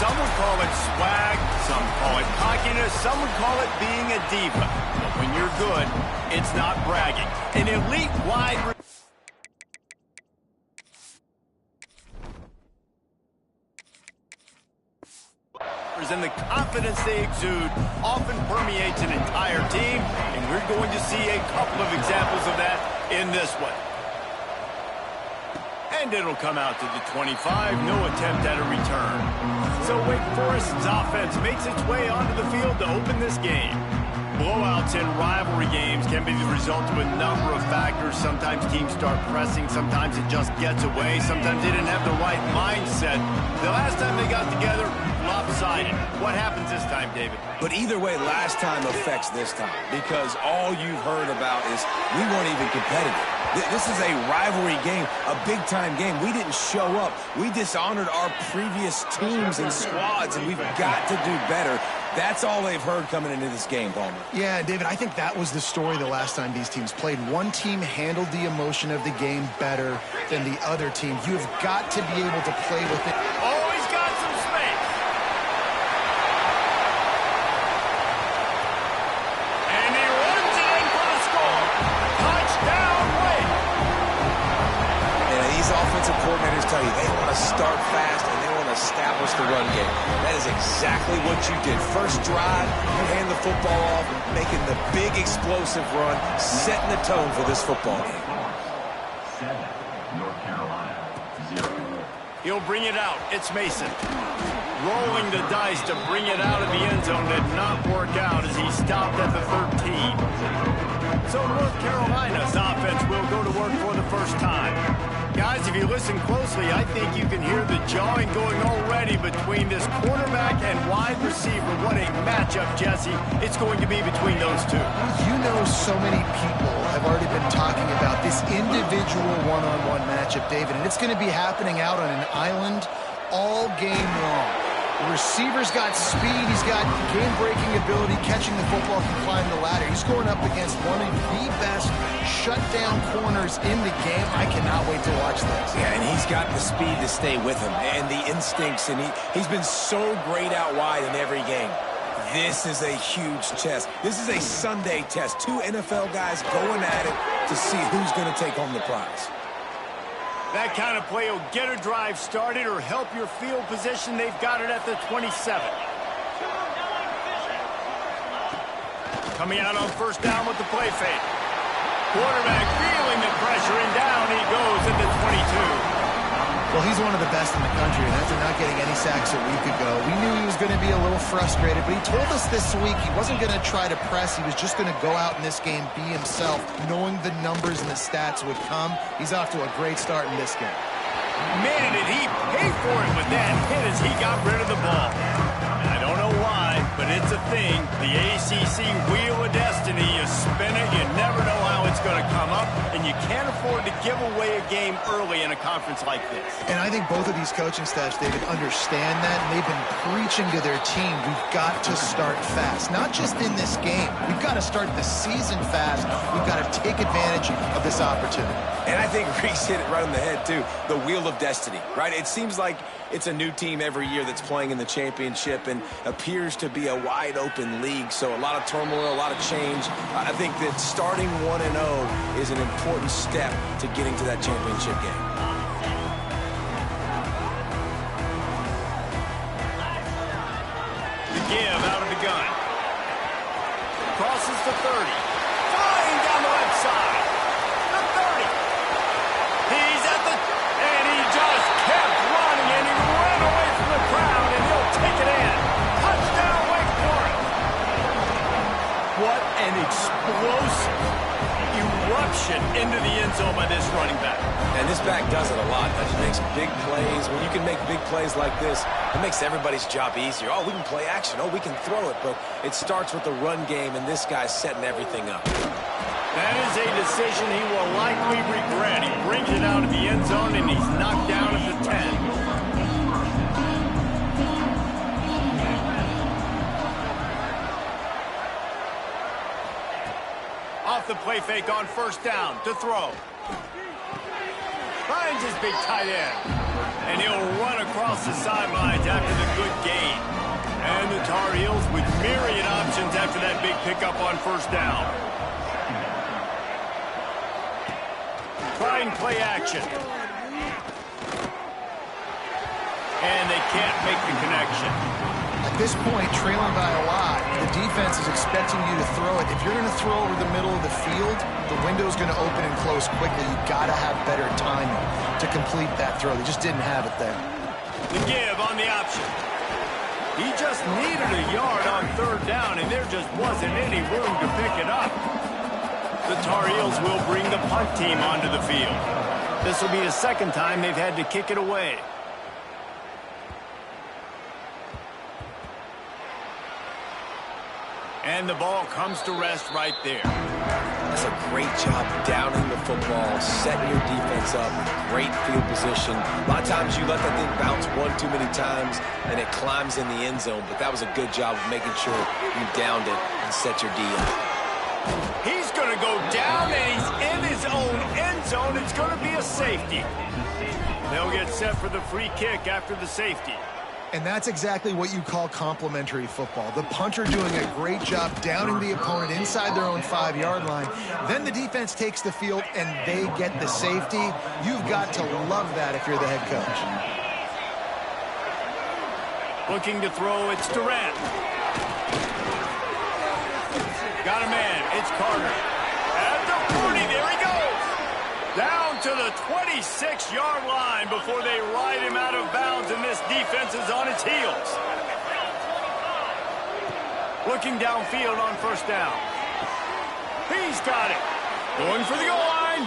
Some would call it swag, some call it cockiness, some would call it being a diva. But when you're good, it's not bragging. An elite wide and the confidence they exude often permeates an entire team, and we're going to see a couple of examples of that in this one. And it'll come out to the 25, no attempt at a return. So Wake Forest's offense makes its way onto the field to open this game. Blowouts in rivalry games can be the result of a number of factors. Sometimes teams start pressing, sometimes it just gets away, sometimes they didn't have the right mindset. The last time they got together, lopsided. What happens this time, David? But either way, last time affects this time, because all you've heard about is we weren't even competitive. This is a rivalry game, a big-time game. We didn't show up. We dishonored our previous teams and squads, and we've got to do better. That's all they've heard coming into this game, Palmer. Yeah, David, I think that was the story the last time these teams played. One team handled the emotion of the game better than the other team. You have got to be able to play with it. Oh, he's got some space. And he runs in for the score. Touchdown, Wake. And these offensive coordinators tell you they want to start fast and they want to establish the run game. That is exactly what you did. First drive, you hand the football off, making the big explosive run, setting the tone for this football game. North Carolina, 0. He'll bring it out. It's Mason. Rolling the dice to bring it out of the end zone did not work out as he stopped at the 13. So North Carolina's offense will go to work for the first time. Guys, if you listen closely, I think you can hear the jawing going already between this quarterback and wide receiver. What a matchup, Jesse, it's going to be between those two. You know, so many people have already been talking about this individual one-on-one matchup, David, and it's going to be happening out on an island all game long. The receiver's got speed, he's got game-breaking ability, catching the football, can climb the ladder. He's going up against one of the best shutdown corners in the game. I cannot wait to watch this. Yeah, and he's got the speed to stay with him and the instincts, and he's been so great out wide in every game. This is a huge test. This is a Sunday test. Two NFL guys going at it to see who's going to take home the prize. That kind of play will get a drive started or help your field position. They've got it at the 27. Coming out on first down with the play fake. Quarterback feeling the pressure, and down he goes at the 22. Well, he's one of the best in the country, and after not getting any sacks a week ago, we knew he was going to be a little frustrated, but he told us this week he wasn't going to try to press. He was just going to go out in this game, be himself, knowing the numbers and the stats would come. He's off to a great start in this game. Man, did he pay for it with that hit as he got rid of the ball. I don't know why, but it's a thing. The ACC Wheel of Destiny, you spin it, you never know how it's going to come up, and you can't afford to give away a game early in a conference like this. And I think both of these coaching staffs, David, understand that, and they've been preaching to their team, we've got to start fast. Not just in this game. We've got to start the season fast. We've got to take advantage of this opportunity. And I think Reese hit it right on the head, too. The Wheel of Destiny, right? It seems like it's a new team every year that's playing in the championship and appears to be a wide-open league. So a lot of turmoil, a lot of change. I think that starting 1-0 is an important step to getting to that championship game. The give out of the gun. Crosses the 30. Flying down the left side. The 30. He's at the... And he just kept running, and he ran away from the crowd, and he'll take it in. Touchdown, Wake Forest. What an explosive eruption into the end zone by this running back. And this back does it a lot. He makes big plays. When you can make big plays like this, it makes everybody's job easier. Oh, we can play action. Oh, we can throw it. But it starts with the run game, and this guy's setting everything up. That is a decision he will likely regret. He brings it out of the end zone, and he's knocked down at the 10. Off the play fake on first down to throw. Finds his big tight end. And he'll run across the sidelines after the good gain. And the Tar Heels with myriad options after that big pickup on first down. Trying play action. And they can't make the connection. At this point, trailing by a lot, the defense is expecting you to throw it. If you're going to throw over the middle of the field, the window's going to open and close quickly. You've got to have better timing to complete that throw. They just didn't have it there. The give on the option. He just needed a yard on third down, and there just wasn't any room to pick it up. The Tar Heels will bring the punt team onto the field. This will be the second time they've had to kick it away. And the ball comes to rest right there. That's a great job downing the football, setting your defense up, great field position. A lot of times you let that thing bounce one too many times and it climbs in the end zone, but that was a good job of making sure you downed it and set your D up. He's going to go down and he's in his own end zone. It's going to be a safety. They'll get set for the free kick after the safety. And that's exactly what you call complementary football. The punter doing a great job downing the opponent inside their own 5-yard line. Then the defense takes the field and they get the safety. You've got to love that if you're the head coach. Looking to throw, it's Durant. Got a man, it's Carter. At the 40, there he goes. Down to the 26-yard line before they ride him out of bounds, and this defense is on its heels. Looking downfield on first down. He's got it. Going for the goal line.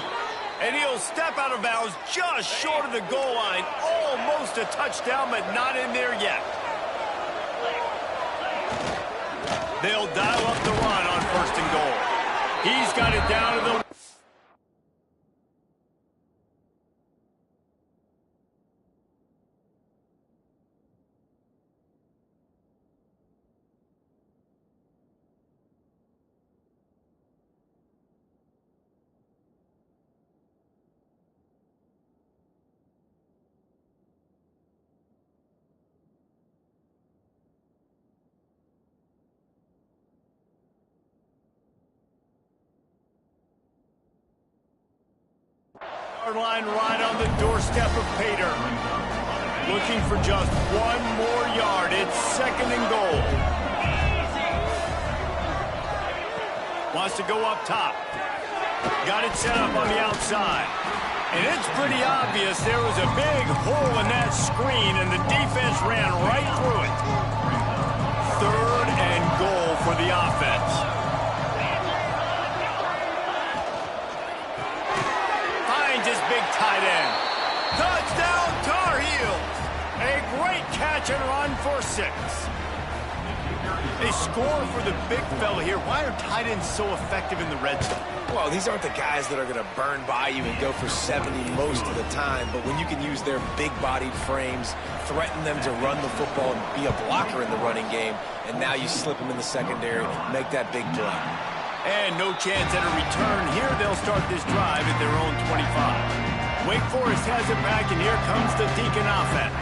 And he'll step out of bounds just short of the goal line. Almost a touchdown, but not in there yet. They'll dial up the run on first and goal. He's got it down to the... line right on the doorstep of Pater. Looking for just one more yard. It's second and goal. Wants to go up top. Got it set up on the outside. And it's pretty obvious there was a big hole in that screen, and the defense ran right through it. Third and goal for the offense. His big tight end. Touchdown, Tar Heels. A great catch and run for 6. They score for the big fella here. Why are tight ends so effective in the red zone? Well, these aren't the guys that are going to burn by you and go for 70 most of the time, but when you can use their big-bodied frames, threaten them to run the football and be a blocker in the running game, and now you slip them in the secondary, make that big play. And no chance at a return here. They'll start this drive at their own 25. Wake Forest has it back, and here comes the Deacon offense.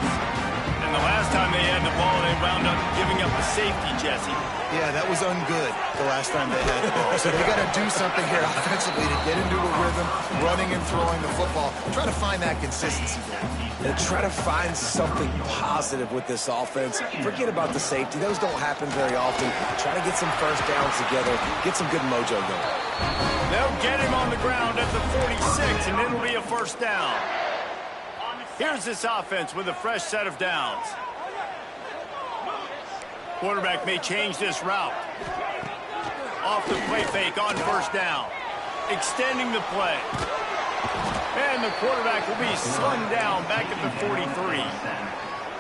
And the last time they had the ball, they wound up giving up a safety, Jesse. Yeah, that was ungood the last time they had the ball. So they got to do something here offensively to get into a rhythm, running and throwing the football. Try to find that consistency there. And try to find something positive with this offense. Forget about the safety. Those don't happen very often. Try to get some first downs together. Get some good mojo going. They'll get him on the ground at the 46, and it'll be a first down. Here's this offense with a fresh set of downs. Quarterback may change this route. Off the play fake on first down. Extending the play. And the quarterback will be slung down back at the 43.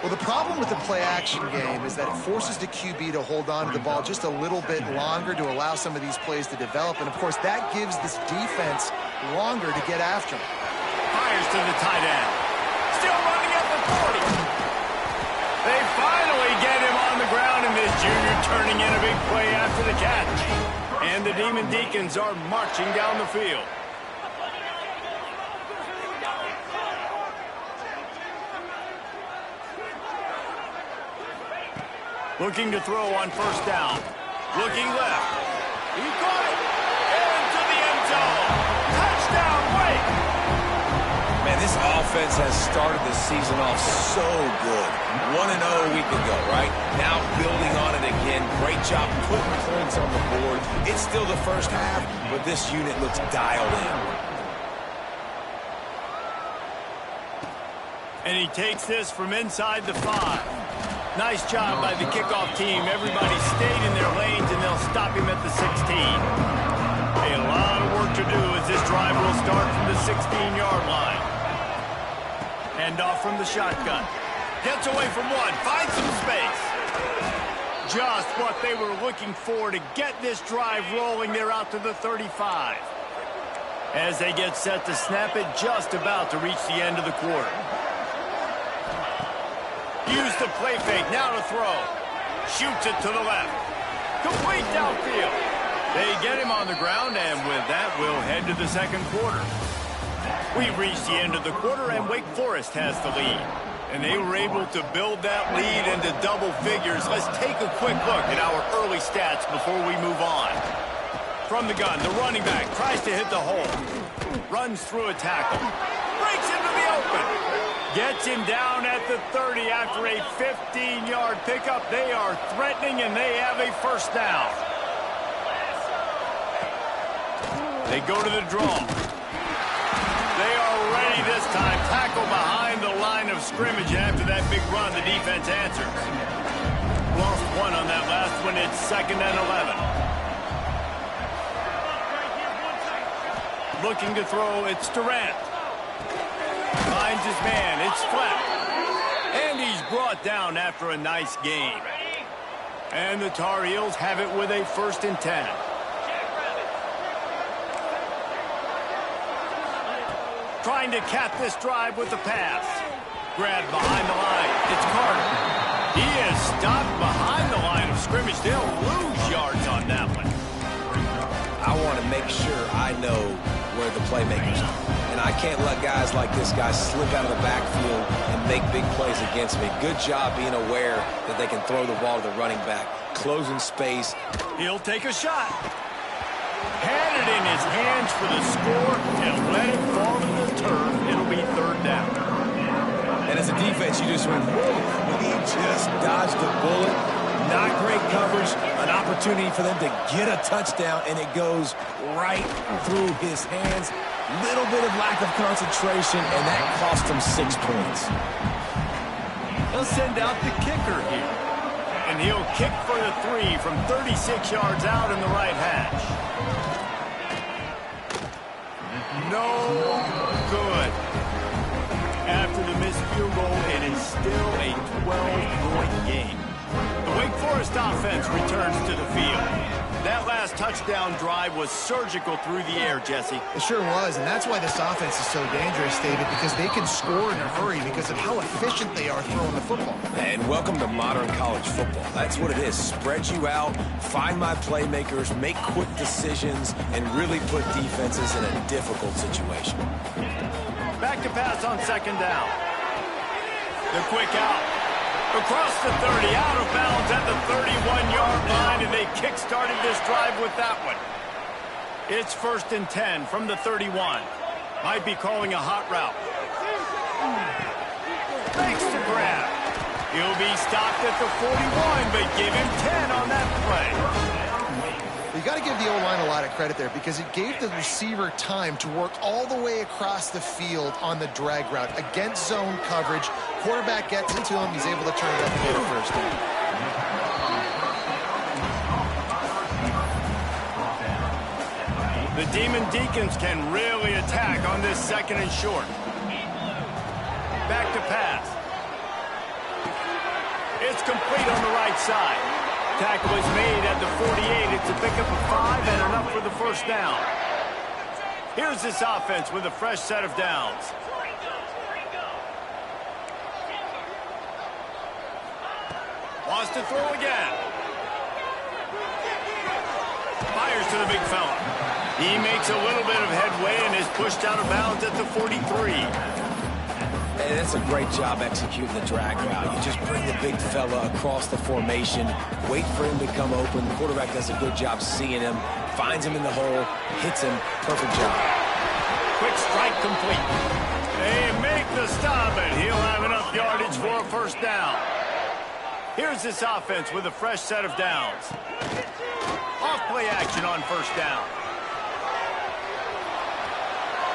Well, the problem with the play-action game is that it forces the QB to hold on to the ball just a little bit longer to allow some of these plays to develop. And, of course, that gives this defense longer to get after him. Fires to the tight end. Still running at the 40. They finally get him on the ground, and this junior turning in a big play after the catch. And the Demon Deacons are marching down the field. Looking to throw on first down. Looking left. He caught it. Into the end zone. Touchdown, Wake. Man, this offense has started the season off so good. 1-0 a week ago, right? Now building on it again. Great job putting points on the board. It's still the first half, but this unit looks dialed in. And he takes this from inside the 5. Nice job by the kickoff team. Everybody stayed in their lanes, and they'll stop him at the 16. A lot of work to do as this drive will start from the 16-yard line. Hand off from the shotgun. Gets away from one. Finds some space. Just what they were looking for to get this drive rolling. They're out to the 35. As they get set to snap it, just about to reach the end of the quarter. Use the play fake, now to throw. Shoots it to the left. Complete downfield. They get him on the ground, and with that, we'll head to the second quarter. We've reached the end of the quarter, and Wake Forest has the lead. And they were able to build that lead into double figures. Let's take a quick look at our early stats before we move on. From the gun, the running back tries to hit the hole. Runs through a tackle. Breaks into the open. Gets him down at the 30 after a 15-yard pickup. They are threatening, and they have a first down. They go to the draw. They are ready this time. Tackle behind the line of scrimmage. After that big run, the defense answers. Lost one on that last one. It's 2nd and 11. Looking to throw, it's Durant. Finds his man, it's flat. And he's brought down after a nice gain. And the Tar Heels have it with a 1st and 10. Trying to cap this drive with the pass. Grabbed behind the line, it's Carter. He is stopped behind the line of scrimmage. They'll lose yards on that one. I want to make sure I know where the playmakers are. And I can't let guys like this guy slip out of the backfield and make big plays against me. Good job being aware that they can throw the ball to the running back. Closing space. He'll take a shot. Had it in his hands for the score and let it fall to the turf. It'll be 3rd down. And as a defense, you just went, whoa, he just dodged a bullet. Not great coverage. An opportunity for them to get a touchdown, and it goes right through his hands. Little bit of lack of concentration, and that cost him 6 points. They'll send out the kicker here. And he'll kick for the 3 from 36 yards out in the right hash. No good. After the missed field goal, it is still a 12-point game. The Wake Forest offense returns to the field. That last touchdown drive was surgical through the air, Jesse. It sure was, and that's why this offense is so dangerous, David, because they can score in a hurry because of how efficient they are throwing the football. And welcome to modern college football. That's what it is. Spread you out, find my playmakers, make quick decisions, and really put defenses in a difficult situation. Back to pass on 2nd down. The quick out. Across the 30, out of bounds at the 31-yard line, and they kick-started this drive with that one. It's 1st and 10 from the 31. Might be calling a hot route. Makes the grab. He'll be stopped at the 41, but give him 10 on that play. You got to give the O-line a lot of credit there because it gave the receiver time to work all the way across the field on the drag route against zone coverage. Quarterback gets it to him. He's able to turn it up and get a first down. The Demon Deacons can really attack on this 2nd and short. Back to pass. It's complete on the right side. Tackle is made at the 48. It's a pickup of 5 and enough for the first down. Here's this offense with a fresh set of downs. Wants to throw again. Fires to the big fella. He makes a little bit of headway and is pushed out of bounds at the 43. And that's a great job executing the drag route. You just bring the big fella across the formation, wait for him to come open. The quarterback does a good job seeing him, finds him in the hole, hits him. Perfect job. Quick strike complete. They make the stop, and he'll have enough yardage for a first down. Here's this offense with a fresh set of downs. Off-play action on first down.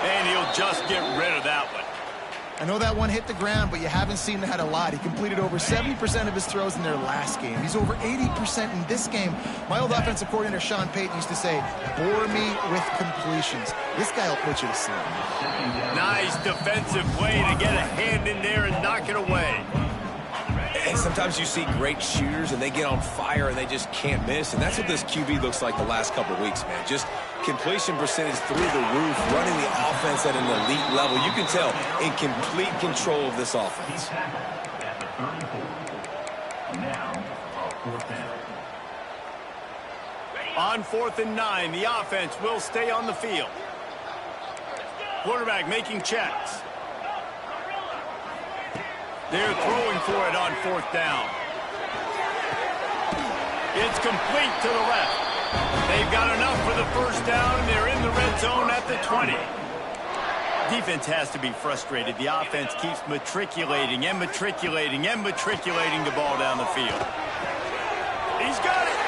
And he'll just get rid of that one. I know that one hit the ground, but you haven't seen that a lot. He completed over 70% of his throws in their last game. He's over 80% in this game. My old offensive coordinator, Sean Payton, used to say, bore me with completions. This guy will put you to sleep. Nice defensive play to get a hand in there and knock it away. And sometimes you see great shooters, and they get on fire, and they just can't miss. And that's what this QB looks like the last couple of weeks, man. Just completion percentage through the roof, running the offense at an elite level. You can tell in complete control of this offense. On 4th and 9, the offense will stay on the field. Quarterback making checks. They're throwing for it on 4th down. It's complete to the left. They've got enough for the first down, and they're in the red zone at the 20. Defense has to be frustrated. The offense keeps matriculating and matriculating and matriculating the ball down the field. He's got it,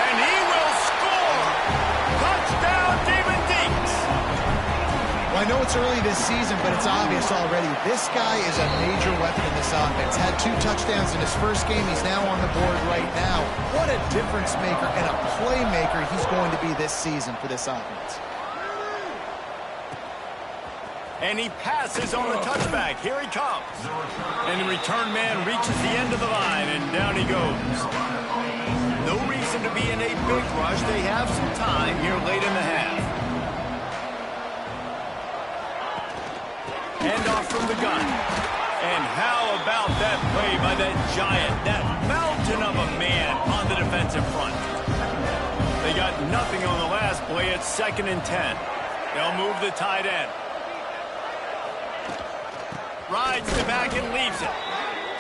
and he will score. Touchdown, David Deeks. Well, I know it's early this season, but it's obvious already. This guy is a major weapon in this offense. Had 2 touchdowns in his first game. He's now on the board right now. What a difference maker and a playmaker he's going to be this season for this offense. And he passes on the touchback. Here he comes. And the return man reaches the end of the line, and down he goes. No reason to be in a big rush. They have some time here late in the half. Handoff from the gun. And how about that play by that giant, that mountain of a man on the defensive front? They got nothing on the last play. It's 2nd and 10. They'll move the tight end. Rides the back and leaves it.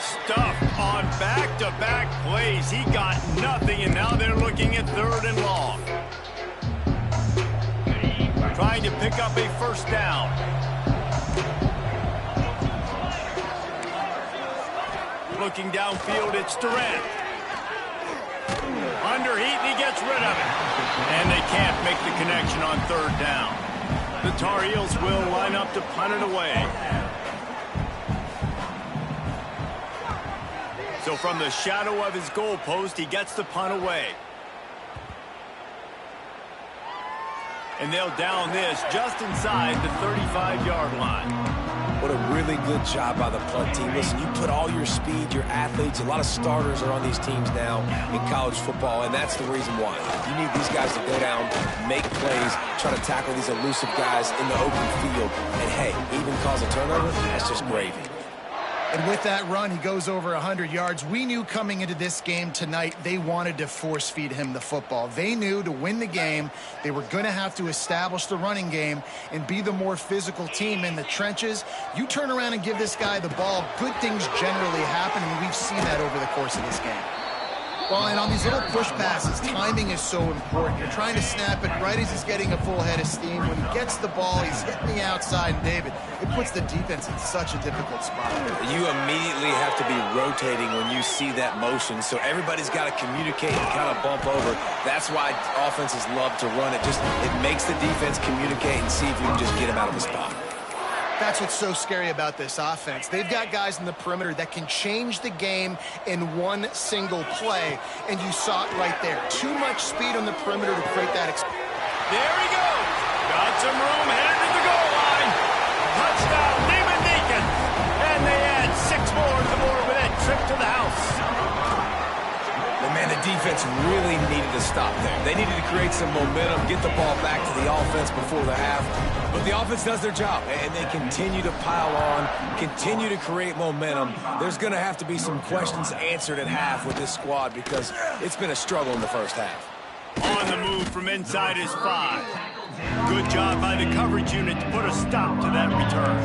Stuffed on back-to-back plays. He got nothing, and now they're looking at 3rd and long. Trying to pick up a first down. Looking downfield, it's Durant. Underheat, and he gets rid of it. And they can't make the connection on 3rd down. The Tar Heels will line up to punt it away. So from the shadow of his goalpost, he gets the punt away. And they'll down this just inside the 35-yard line. What a really good job by the punt team. Listen, you put all your speed, your athletes, a lot of starters are on these teams now in college football, and that's the reason why. You need these guys to go down, make plays, try to tackle these elusive guys in the open field. And, hey, even cause a turnover, that's just gravy. And with that run, he goes over 100 yards. We knew coming into this game tonight they wanted to force-feed him the football. They knew to win the game, they were going to have to establish the running game and be the more physical team in the trenches. You turn around and give this guy the ball, good things generally happen, and we've seen that over the course of this game. Well, and on these little push passes, timing is so important. You're trying to snap it right as he's getting a full head of steam. When he gets the ball, he's hitting the outside, and David, it puts the defense in such a difficult spot. You immediately have to be rotating when you see that motion, so everybody's got to communicate and kind of bump over. That's why offenses love to run it. It makes the defense communicate and see if you can just get him out of the spot. That's what's so scary about this offense. They've got guys in the perimeter that can change the game in one single play, and you saw it right there. Too much speed on the perimeter to create that. There he goes. Got some room, headed to the goal line. Touchdown, David Deacon. And they add 6 more to the board with that trip to the house. But man, the defense really needed to stop there. They needed to create some momentum, get the ball back to the offense before the half. But the offense does their job, and they continue to pile on, continue to create momentum. There's going to have to be some questions answered at half with this squad because it's been a struggle in the first half. On the move from inside his 5. Good job by the coverage unit to put a stop to that return.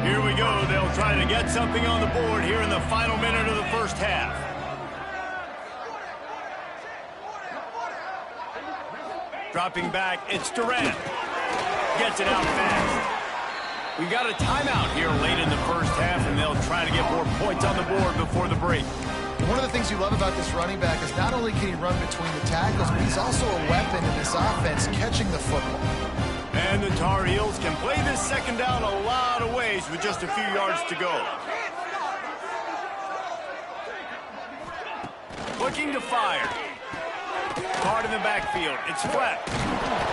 Here we go. They'll will try to get something on the board here in the final minute of the first half. Dropping back, it's Durant. Gets it out fast. We got a timeout here late in the first half, and they'll try to get more points on the board before the break. One of the things you love about this running back is not only can he run between the tackles, but he's also a weapon in this offense catching the football. And the Tar Heels can play this second down a lot of ways with just a few yards to go. Looking to fire. Card in the backfield. It's flat.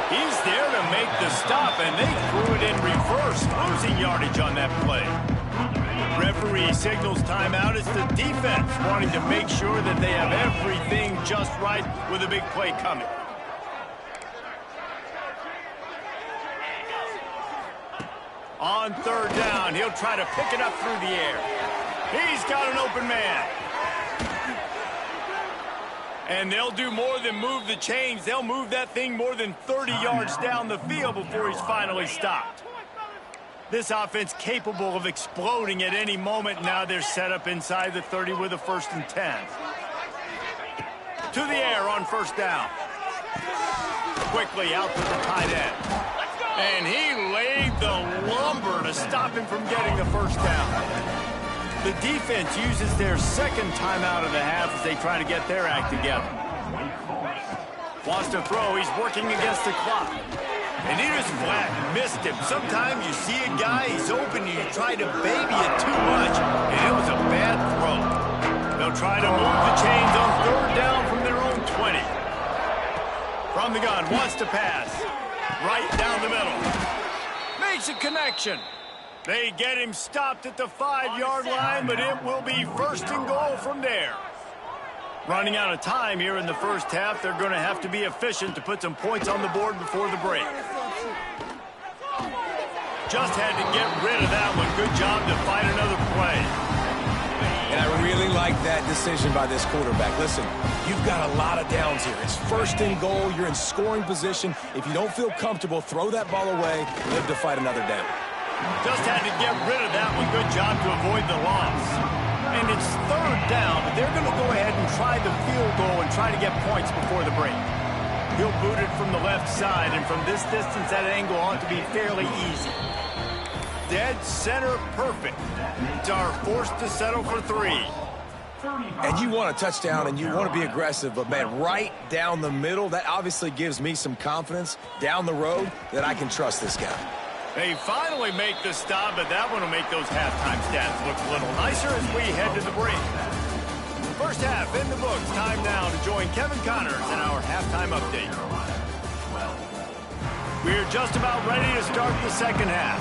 He's there to make the stop, and they threw it in reverse, losing yardage on that play. Referee signals timeout. It's the defense wanting to make sure that they have everything just right with a big play coming. On third down, he'll try to pick it up through the air. He's got an open man. And they'll do more than move the chains. They'll move that thing more than 30 yards down the field before he's finally stopped. This offense capable of exploding at any moment. Now they're set up inside the 30 with a 1st and 10. To the air on first down. Quickly out to the tight end. And he laid the lumber to stop him from getting the first down. The defense uses their second timeout of the half as they try to get their act together. Wants to throw. He's working against the clock. And he just flat missed him. Sometimes you see a guy, he's open, and you try to baby it too much, and it was a bad throw. They'll try to move the chains on third down from their own 20. From the gun, wants to pass. Right down the middle. Makes a connection. They get him stopped at the 5-yard line, but it will be 1st and goal from there. Running out of time here in the first half, they're going to have to be efficient to put some points on the board before the break. Just had to get rid of that one. Good job to find another play. And I really like that decision by this quarterback. Listen, you've got a lot of downs here. It's 1st and goal. You're in scoring position. If you don't feel comfortable, throw that ball away. Live to fight another down. Just had to get rid of that one. Good job to avoid the loss. And it's third down, but they're going to go ahead and try the field goal and try to get points before the break. He'll boot it from the left side, and from this distance, that angle ought to be fairly easy. Dead center perfect. Tar forced to settle for 3. And you want a touchdown, and you want to be aggressive, but, man, right down the middle, that obviously gives me some confidence down the road that I can trust this guy. They finally make the stop, but that one will make those halftime stats look a little nicer as we head to the break. First half in the books. Time now to join Kevin Connors in our halftime update. We're just about ready to start the second half.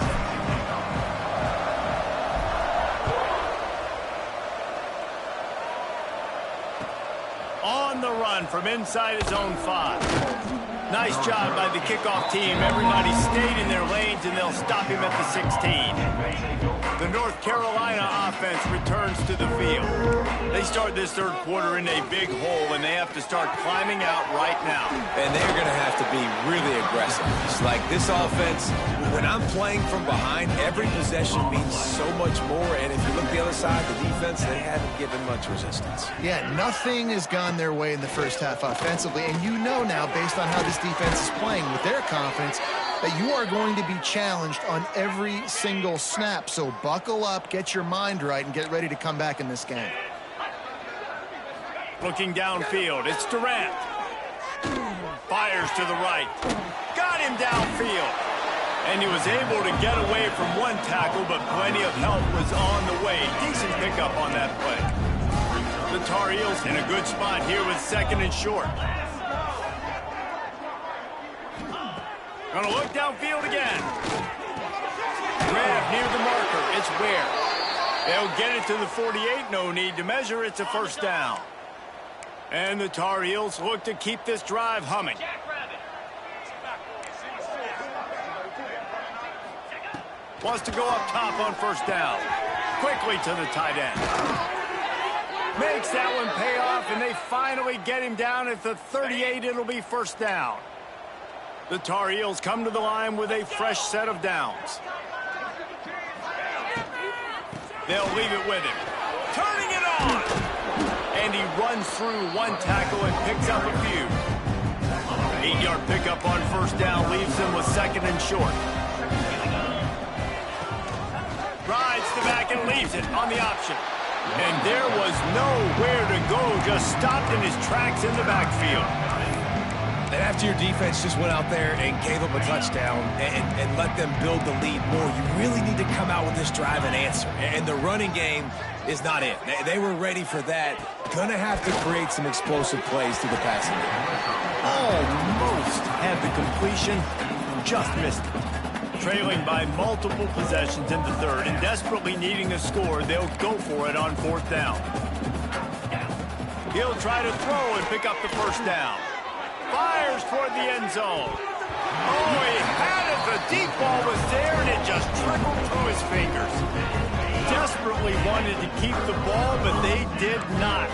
On the run from inside his own 5. Nice job by the kickoff team. Everybody stayed in their lanes, and they'll stop him at the 16. The North Carolina offense returns to the field. They start this third quarter in a big hole, and they have to start climbing out right now. And they're going to have to be really aggressive. It's like this offense, when I'm playing from behind, every possession means so much more. And if you look the other side, the defense, they haven't given much resistance. Yeah, nothing has gone their way in the first half offensively. And you know now, based on how this defense is playing with their confidence, that you are going to be challenged on every single snap. So buckle up, get your mind right, and get ready to come back in this game. Looking downfield, it's Durant. Fires to the right. Got him downfield. And he was able to get away from one tackle, but plenty of help was on the way. Decent pickup on that play. The Tar Heels in a good spot here with 2nd and short. Gonna look downfield again. Grab near the marker. It's Ware. They'll get it to the 48. No need to measure. It's a 1st down. And the Tar Heels look to keep this drive humming. Wants to go up top on 1st down. Quickly to the tight end. Makes that one pay off, and they finally get him down at the 38. It'll be 1st down. The Tar Heels come to the line with a fresh set of downs. They'll leave it with him. Turning it on. And he runs through one tackle and picks up a few. 8-yard pickup on first down leaves him with second and short. Rides the back and leaves it on the option. And there was nowhere to go, just stopped in his tracks in the backfield. And after your defense just went out there and gave up a touchdown and let them build the lead more, you really need to come out with this drive and answer. And the running game is not it. They were ready for that. Gonna have to create some explosive plays through the passing game. Almost had the completion, just missed it. Trailing by multiple possessions in the third and desperately needing a score, they'll go for it on fourth down. He'll try to throw and pick up the first down. Fires toward the end zone. Oh, he had it. The deep ball was there, and it just trickled through his fingers. Desperately wanted to keep the ball, but they did not.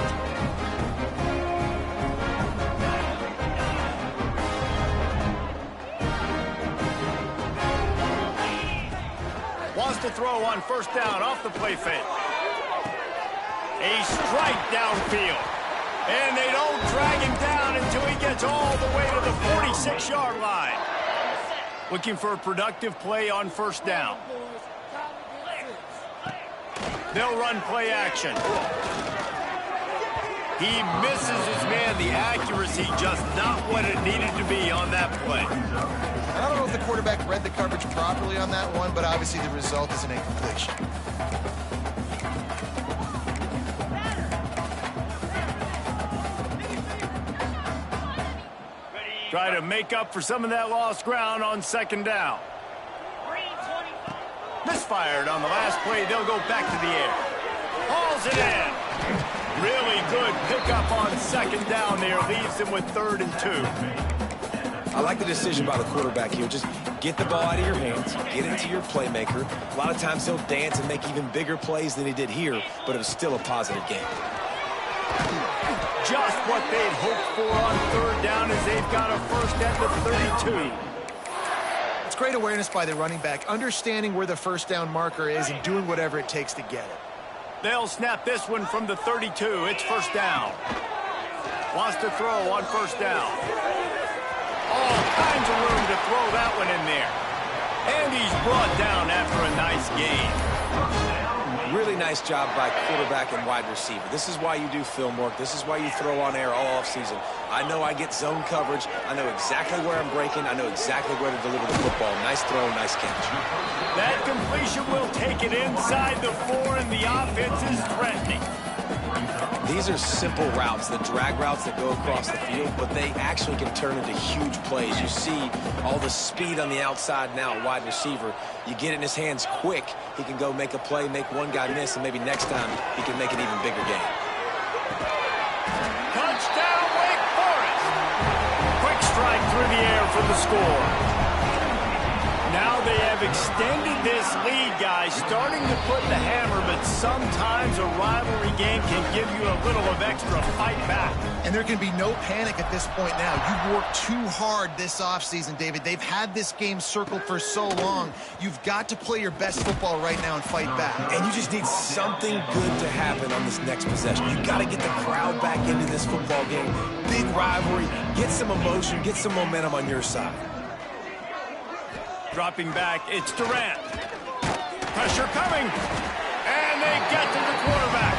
Wants to throw on first down off the play fake. A strike downfield. And they don't drag him down until he gets all the way to the 46-yard line. Looking for a productive play on first down. They'll run play action. He misses his man. The accuracy just not what it needed to be on that play. I don't know if the quarterback read the coverage properly on that one, but obviously the result is an incompletion. Try to make up for some of that lost ground on second down. Misfired on the last play. They'll go back to the air. Hauls it in. Really good pickup on second down there. Leaves him with 3rd and 2. I like the decision by the quarterback here. Just get the ball out of your hands, get it to your playmaker. A lot of times he'll dance and make even bigger plays than he did here, but it was still a positive game. Just what they'd hoped for on third down as they've got a first at the 32. It's great awareness by the running back, understanding where the first down marker is and doing whatever it takes to get it. They'll snap this one from the 32. It's first down. Wants to throw on first down. All kinds of room to throw that one in there. And he's brought down after a nice gain. Really nice job by quarterback and wide receiver. This is why you do film work. This is why you throw on air all offseason. I know I get zone coverage. I know exactly where I'm breaking. I know exactly where to deliver the football. Nice throw, nice catch. That completion will take it inside the 4, and the offense is threatening. These are simple routes, the drag routes that go across the field, but they actually can turn into huge plays. You see all the speed on the outside now, wide receiver. You get it in his hands quick, he can go make a play, make one guy miss, and maybe next time he can make an even bigger game. Touchdown, Wake Forest! Quick strike through the air for the score. Now they have extended this lead, guys, starting to put the hammer, but sometimes a rivalry game can give you a little of extra fight back. And there can be no panic at this point now. You've worked too hard this offseason, David. They've had this game circled for so long. You've got to play your best football right now and fight back. And you just need something good to happen on this next possession. You got to get the crowd back into this football game. Big rivalry, get some emotion, get some momentum on your side. Dropping back, it's Durant. Pressure coming. And they get to the quarterback.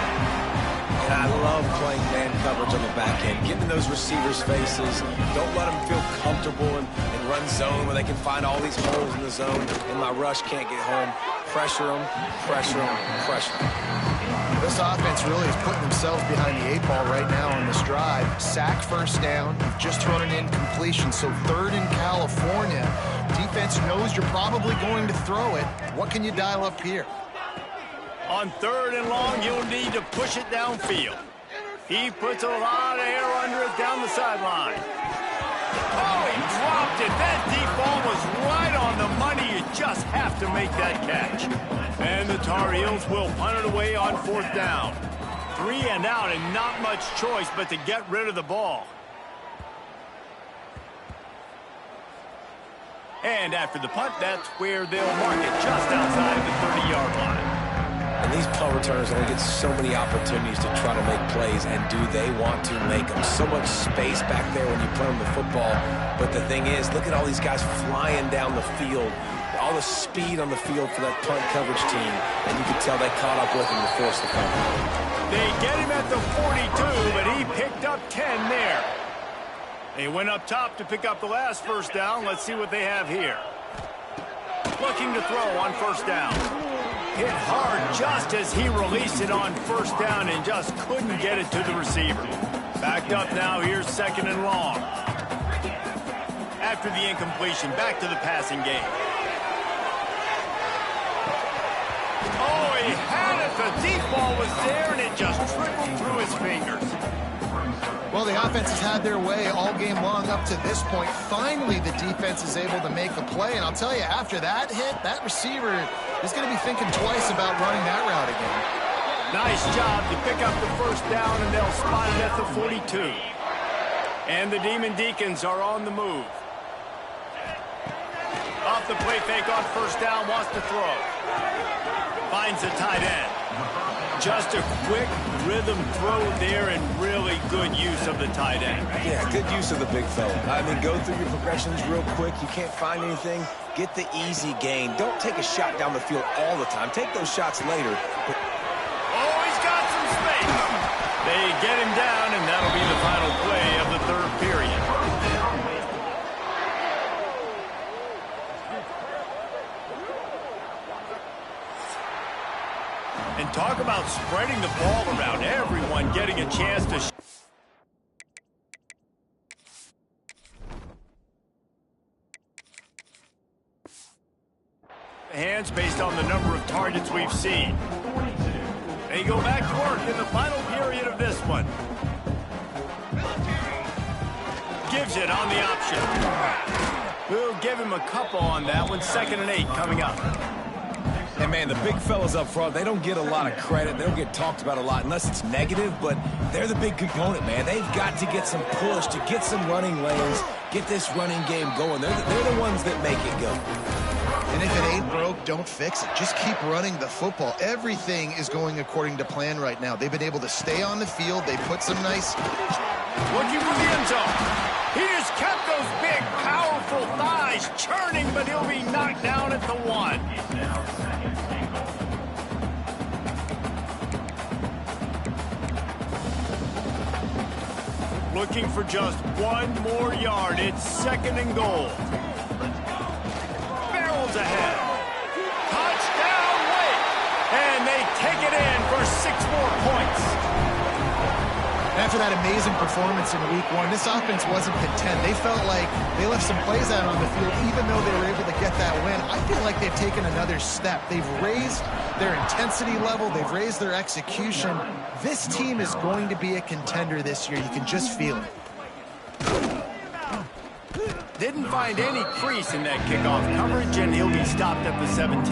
And I love playing man coverage on the back end, getting in those receivers' faces. Don't let them feel comfortable and run zone where they can find all these holes in the zone and my rush can't get home. Pressure them, pressure them, pressure them. This offense really is putting themselves behind the 8 ball right now on this drive. Sack first down, just thrown an incompletion, so 3rd in California. Defense knows you're probably going to throw it. What can you dial up here? On 3rd and long, you'll need to push it downfield. He puts a lot of air under it down the sideline. Oh, he dropped it. That deep ball was right on the money. You just have to make that catch. And the Tar Heels will punt it away on 4th down. 3 and out and not much choice but to get rid of the ball. And after the punt, that's where they'll mark it just outside the 30-yard line. And these punt returners only get so many opportunities to try to make plays, and do they want to make them? So much space back there when you play them the football. But the thing is, look at all these guys flying down the field, all the speed on the field for that punt coverage team, and you can tell they caught up with him to force the punt. They get him at the 42, but he picked up 10 there. They went up top to pick up the last first down. Let's see what they have here. Looking to throw on first down. Hit hard just as he released it on first down and just couldn't get it to the receiver. Backed up now, here's second and long. After the incompletion, back to the passing game. Oh, he had it. The deep ball was there, and it just trickled through his fingers. Well, the offense has had their way all game long up to this point. Finally, the defense is able to make a play. And I'll tell you, after that hit, that receiver is going to be thinking twice about running that route again. Nice job to pick up the first down, and they'll spot it at the 42. And the Demon Deacons are on the move. Off the play fake on first down, wants to throw. Finds the tight end. Just a quick rhythm throw there, and really good use of the tight end. Yeah, good use of the big fella. I mean, go through your progressions real quick. You can't find anything, get the easy gain. Don't take a shot down the field all the time. Take those shots later. But oh, he's got some space. They get him down, and that'll be the final play of the third period. And talk about spreading the ball around, everyone getting a chance to hands based on the number of targets we've seen. They go back to work in the final period of this one. Gives it on the option. We'll give him a couple on that one. 2nd and 8 coming up. And, man, the big fellas up front, they don't get a lot of credit. They don't get talked about a lot unless it's negative, but they're the big component, man. They've got to get some push, to get some running lanes, get this running game going. They're the ones that make it go. And if it ain't broke, don't fix it. Just keep running the football. Everything is going according to plan right now. They've been able to stay on the field. They put some nice... Looking for the end zone. He just kept those big, powerful thighs churning, but he'll be knocked down at the 1. Looking for just 1 more yard. It's 2nd and goal. Barrels ahead. Touchdown, Wake. And they take it in for 6 more points. After that amazing performance in week 1, this offense wasn't content. They felt like they left some plays out on the field, even though they were able to get that win. I feel like they've taken another step. They've raised their intensity level. They've raised their execution. This team is going to be a contender this year. You can just feel it. Didn't find any crease in that kickoff coverage, and he'll be stopped at the 17.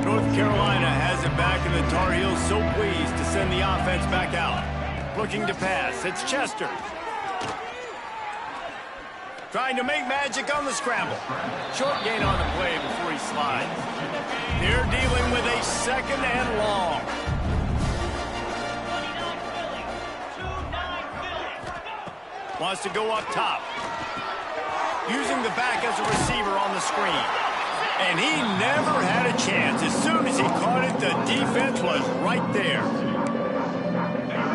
North Carolina has it back, and the Tar Heels so pleased to send the offense back out. Looking to pass. It's Chester. Trying to make magic on the scramble. Short gain on the play before he slides. They're dealing with a 2nd and long. Wants to go up top. Using the back as a receiver on the screen. And he never had a chance. As soon as he caught it, the defense was right there.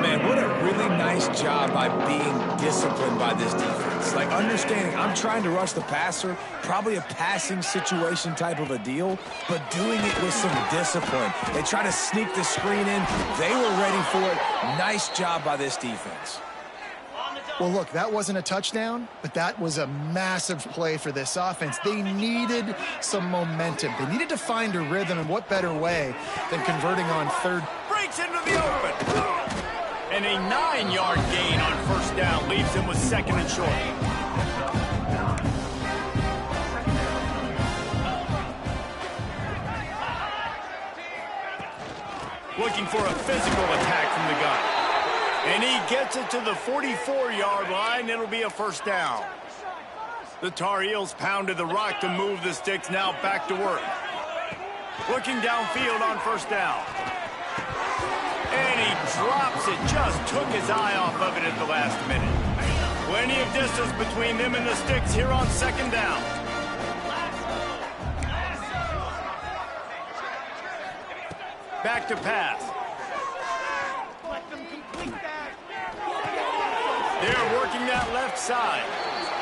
Man, what a really nice job by being disciplined by this defense. Like, understanding I'm trying to rush the passer, probably a passing situation type of a deal, but doing it with some discipline. They try to sneak the screen in. They were ready for it. Nice job by this defense. Well, look, that wasn't a touchdown, but that was a massive play for this offense. They needed some momentum. They needed to find a rhythm, and what better way than converting on 3rd. Breaks into the open. And a 9-yard gain on first down leaves him with 2nd and short. Looking for a physical attack from the gun. And he gets it to the 44-yard line. It'll be a first down. The Tar Heels pounded the rock to move the sticks. Now back to work. Looking downfield on first down. And he drops it, just took his eye off of it at the last minute. Plenty of distance between them and the sticks here on second down. Back to pass. They're working that left side.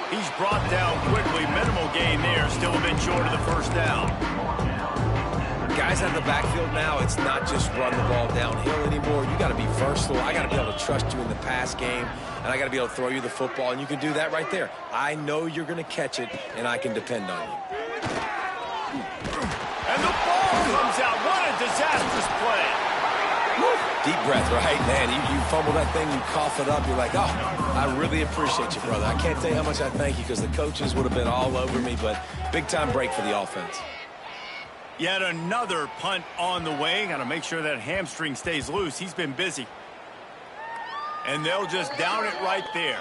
He's brought down quickly. Minimal gain there. Still a bit short of the first down. Guys out of the backfield now, it's not just run the ball downhill anymore. You got to be versatile. I got to be able to trust you in the pass game, and I got to be able to throw you the football, and you can do that right there. I know you're going to catch it, and I can depend on you. And the ball comes out. What a disastrous play. Deep breath, right? Man, you fumble that thing, you cough it up, you're like, oh, I really appreciate you, brother. I can't tell you how much I thank you because the coaches would have been all over me, but big-time break for the offense. Yet another punt on the way. Got to make sure that hamstring stays loose. He's been busy. And they'll just down it right there.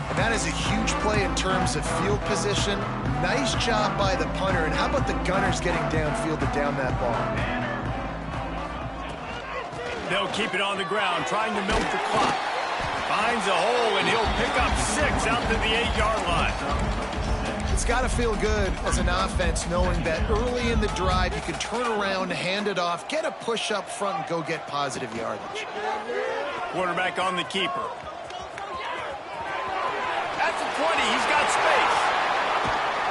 And that is a huge play in terms of field position. Nice job by the punter. And how about the gunners getting downfield to down that ball? They'll keep it on the ground, trying to milk the clock. Finds a hole, and he'll pick up 6 out to the 8-yard line. It's got to feel good as an offense knowing that early in the drive you can turn around, hand it off, get a push up front, and go get positive yardage. Quarterback on the keeper. At the 20, he's got space.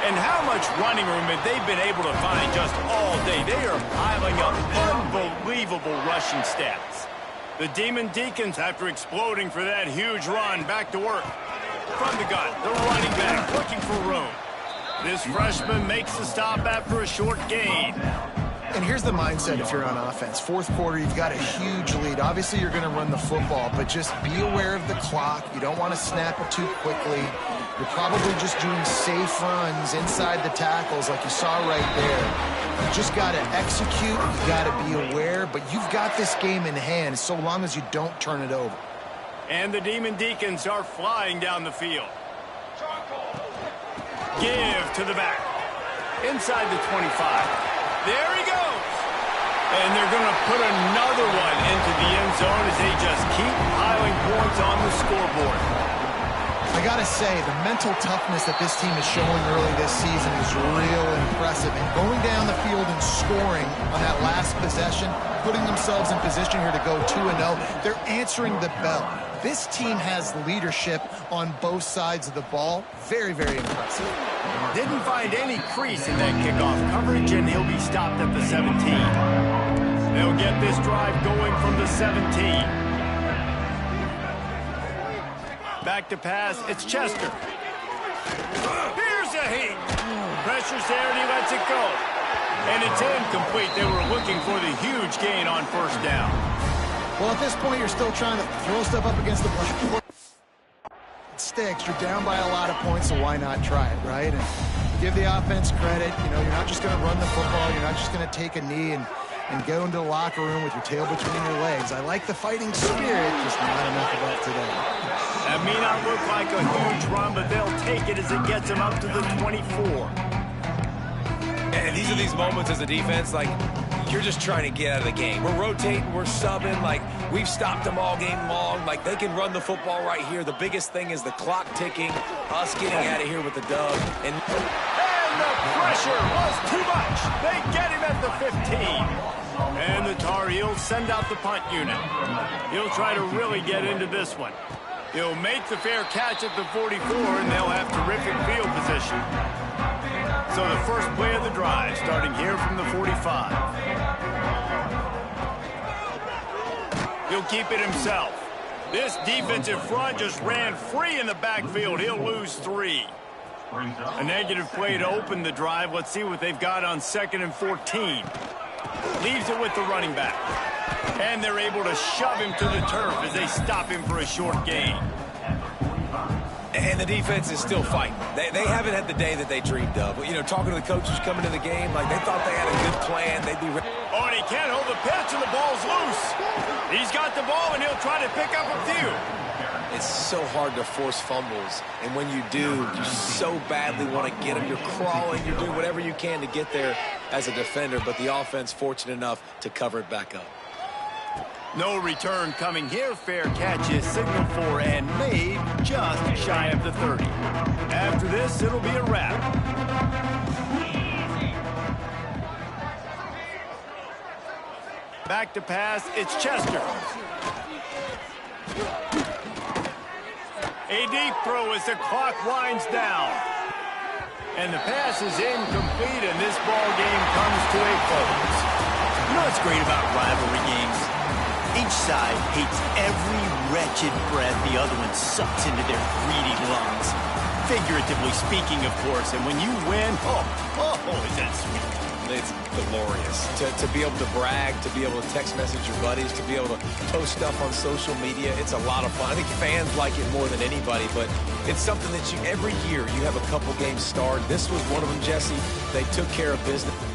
And how much running room have they been able to find just all day? They are piling up unbelievable rushing stats. The Demon Deacons, after exploding for that huge run, back to work. From the gun, the running back looking for room. This freshman makes the stop after a short gain. And here's the mindset if you're on offense. Fourth quarter, you've got a huge lead. Obviously, you're going to run the football, but just be aware of the clock. You don't want to snap it too quickly. You're probably just doing safe runs inside the tackles like you saw right there. You just got to execute. You got to be aware, but you've got this game in hand so long as you don't turn it over. And the Demon Deacons are flying down the field. Give to the back. Inside the 25. There he goes. And they're going to put another one into the end zone as they just keep piling points on the scoreboard. I got to say, the mental toughness that this team is showing early this season is real impressive. And going down the field and scoring on that last possession, putting themselves in position here to go 2-0, they're answering the bell. This team has leadership on both sides of the ball. Very, very impressive. Didn't find any crease in that kickoff coverage, and he'll be stopped at the 17. They'll get this drive going from the 17. Back to pass, it's Chester. Here's a heat. Pressure's there, and he lets it go. And it's incomplete. They were looking for the huge gain on first down. Well, at this point, you're still trying to throw stuff up against the blackboard. It sticks. You're down by a lot of points, so why not try it, right? And give the offense credit. You know, you're not just going to run the football. You're not just going to take a knee and go into the locker room with your tail between your legs. I like the fighting spirit, just not enough of that today. That may not look like a huge run, but they'll take it as it gets them up to the 24. And these are these moments as a defense, like, you're just trying to get out of the game. We're rotating, we're subbing, like, we've stopped them all game long. Like, they can run the football right here. The biggest thing is the clock ticking, us getting out of here with the dub. And the pressure was too much. They get him at the 15. And the Tar Heels send out the punt unit. He'll try to really get into this one. He'll make the fair catch at the 44, and they'll have terrific field position. So the first play of the drive, starting here from the 45. He'll keep it himself. This defensive front just ran free in the backfield. He'll lose 3. A negative play to open the drive. Let's see what they've got on 2nd and 14. Leaves it with the running back. And they're able to shove him to the turf as they stop him for a short gain. And the defense is still fighting. They haven't had the day that they dreamed of. You know, talking to the coaches coming to the game, like they thought they had a good plan. They'd be ready. Oh, and he can't hold the pitch, and the ball's loose. He's got the ball, and he'll try to pick up a few. It's so hard to force fumbles. And when you do, you so badly want to get them. You're crawling. You're doing whatever you can to get there as a defender. But the offense fortunate enough to cover it back up. No return coming here. Fair catch is signaled for and made just shy of the 30. After this, it'll be a wrap. Back to pass, it's Chester. A deep throw as the clock winds down. And the pass is incomplete, and this ball game comes to a close. You know what's great about rivalry games? Each side hates every wretched breath the other one sucks into their greedy lungs. Figuratively speaking, of course, and when you win, is that sweet. It's glorious to be able to brag, to be able to text message your buddies, to be able to post stuff on social media. It's a lot of fun. I think fans like it more than anybody, but it's something that every year you have a couple games starred. This was one of them, Jesse. They took care of business.